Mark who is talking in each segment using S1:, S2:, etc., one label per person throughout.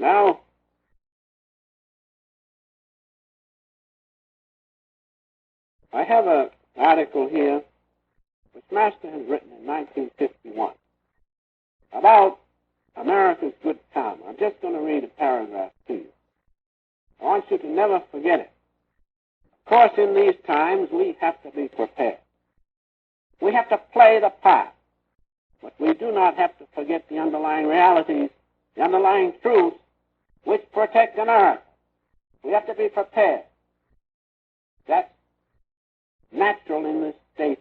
S1: Now, I have an article here which Master has written in 1951 about America's good karma. I'm just going to read a paragraph to you. I want you to never forget it. Of course, in these times, we have to be prepared. We have to play the part. But we do not have to forget the underlying realities, the underlying truths which protect America. We have to be prepared. That's natural in this state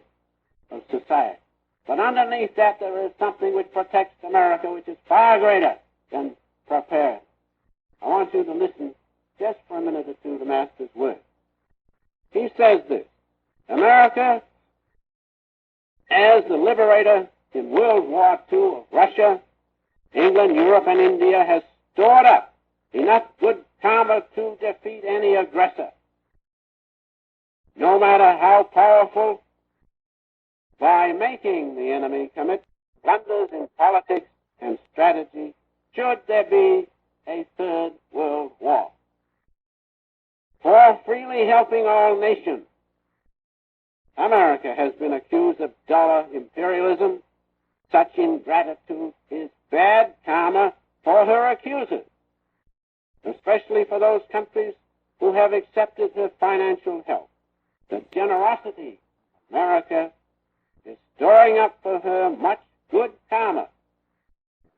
S1: of society. But underneath that, there is something which protects America, which is far greater than prepared. I want you to listen just for a minute or two to Master's words. He says this: America, as the liberator in World War II of Russia, England, Europe, and India, has stored up enough good karma to defeat any aggressor, no matter how powerful, by making the enemy commit blunders in politics and strategy, should there be a third world war. For freely helping all nations, America has been accused of dollar imperialism. Such ingratitude is bad karma for her accusers, especially for those countries who have accepted her financial help. The generosity of America is storing up for her much good karma,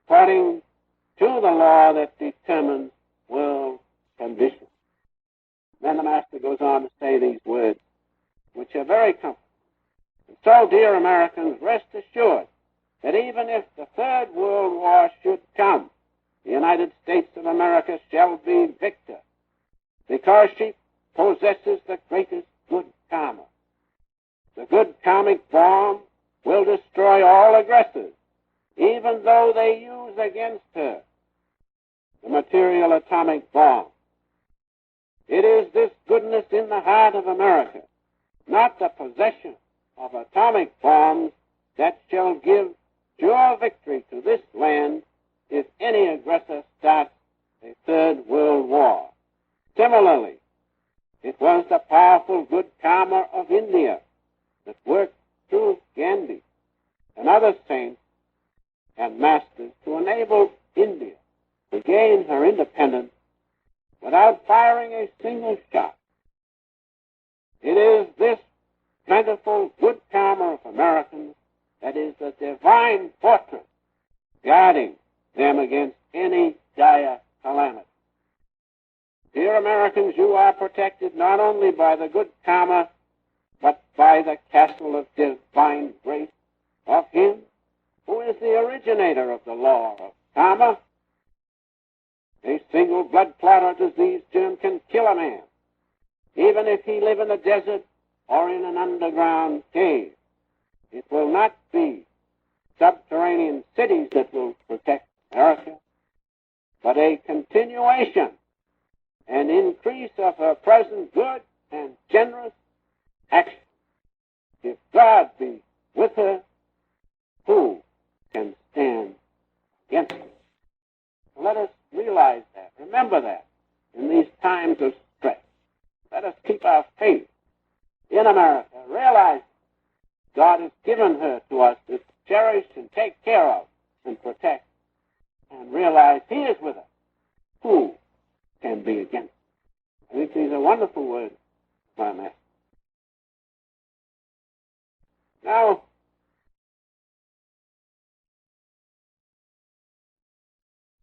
S1: according to the law that determines world conditions. Then the Master goes on to say these words, which are very comforting. And so, dear Americans, rest assured that even if the Third World War should come, the United States of America shall be victor, because she possesses the greatest good karma. The good karmic bomb will destroy all aggressors, even though they use against her the material atomic bomb. It is this goodness in the heart of America, not the possession of atomic bombs, that shall give sure victory to this land if any aggressor starts a third world war. Similarly, it was the powerful good karma of India that worked through Gandhi and other saints and masters to enable India to gain her independence without firing a single shot. It is this plentiful good karma of Americans that is the divine fortress guarding them against any dire calamity. Dear Americans, you are protected not only by the good karma, but by the castle of divine grace of Him who is the originator of the law of karma. A single blood clot or disease germ can kill a man, even if he live in the desert or in an underground cave. It will not be subterranean cities that will protect America, but a continuation and increase of her present good and generous action. If God be with her, who can stand against her? Let us realize that, remember that, in these times of stress. Let us keep our faith in America, realize God has given her to us to cherish and take care of and protect, and realize He is with us. Who can be against us? I think these are wonderful words by Master. Now,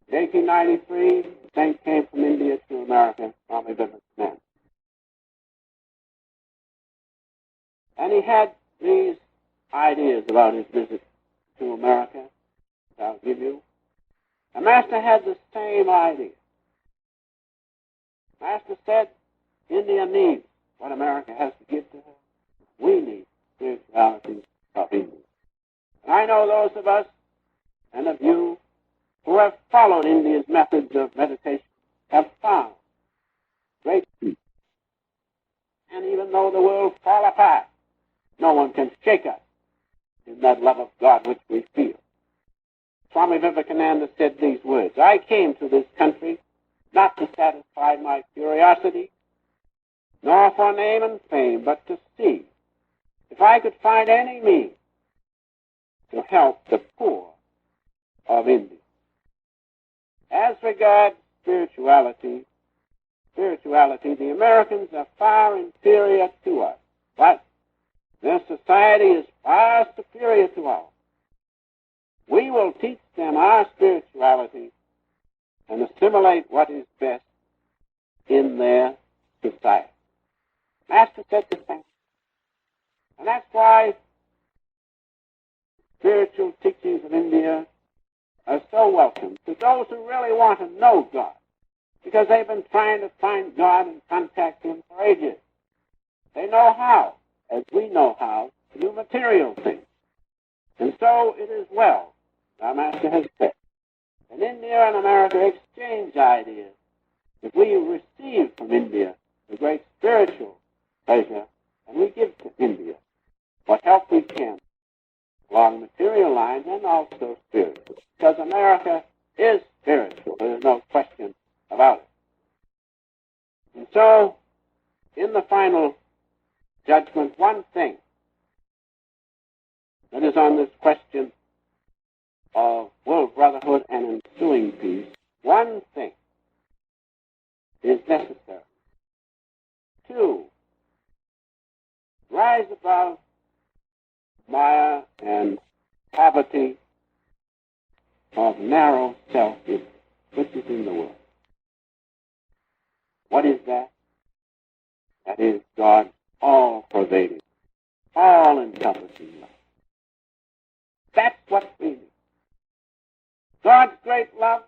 S1: in 1893, the saint came from India to America, Swami Vivekananda. And he had these ideas about his visit to America that I'll give you. The Master had the same idea. Master said, India needs what America has to give to her. We need spirituality of India. And I know those of us and of you who have followed India's methods of meditation have found great peace. And even though the world fall apart, no one can shake us in that love of God which we feel. Swami Vivekananda said these words: I came to this country not to satisfy my curiosity, nor for name and fame, but to see if I could find any means to help the poor of India. As regards spirituality, the Americans are far inferior to us, but their society is far superior to ours. We will teach them our spirituality and assimilate what is best in their society. Master said the same. And that's why spiritual teachings of India are so welcome to those who really want to know God, because they've been trying to find God and contact Him for ages. They know how, as we know how, to do material things. And so it is well, our Master has said, that India and America exchange ideas. If we receive from India the great spiritual pleasure, and we give to India what help we can along material lines and also spiritual. Because America is spiritual. There's no question about it. And so, in the final judgment, one thing that is on this question of world brotherhood and ensuing peace, one thing is necessary. To rise above maya and poverty of narrow self-interest, which is in the world. What is that? That is God's all-pervading, all-encompassing love. That's what we need. God's great love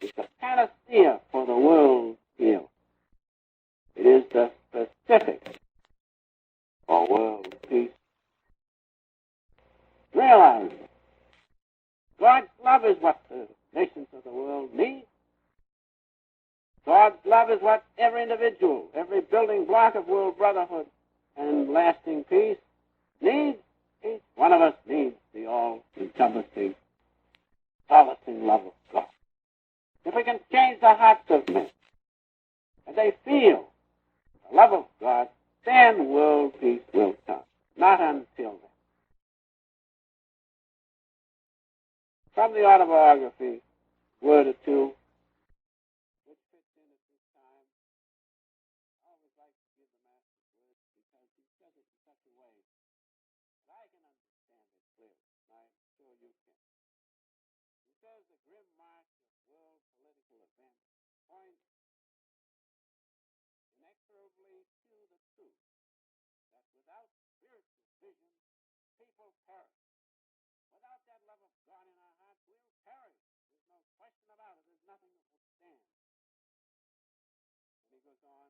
S1: is the panacea for the world's ill. It is the specific for world peace. Realize it. God's love is what the nations of the world need. God's love is what every individual, every building block of world brotherhood and lasting peace needs. Each one of us needs the all-encompassing, solacing love of God. If we can change the hearts of men, and they feel the love of God, then world peace will come. Not until then. From the autobiography, word or two, which fits in at this time, I always like to give the Master's words because he says it in such a way that I can understand it clearly, and I'm sure you can. He says the grim march of world political events points inexorably to the truth that without spiritual vision, people perish. Without that love of God in our hearts, we'll perish. There's no question about it. There's nothing that will stand. And he goes on,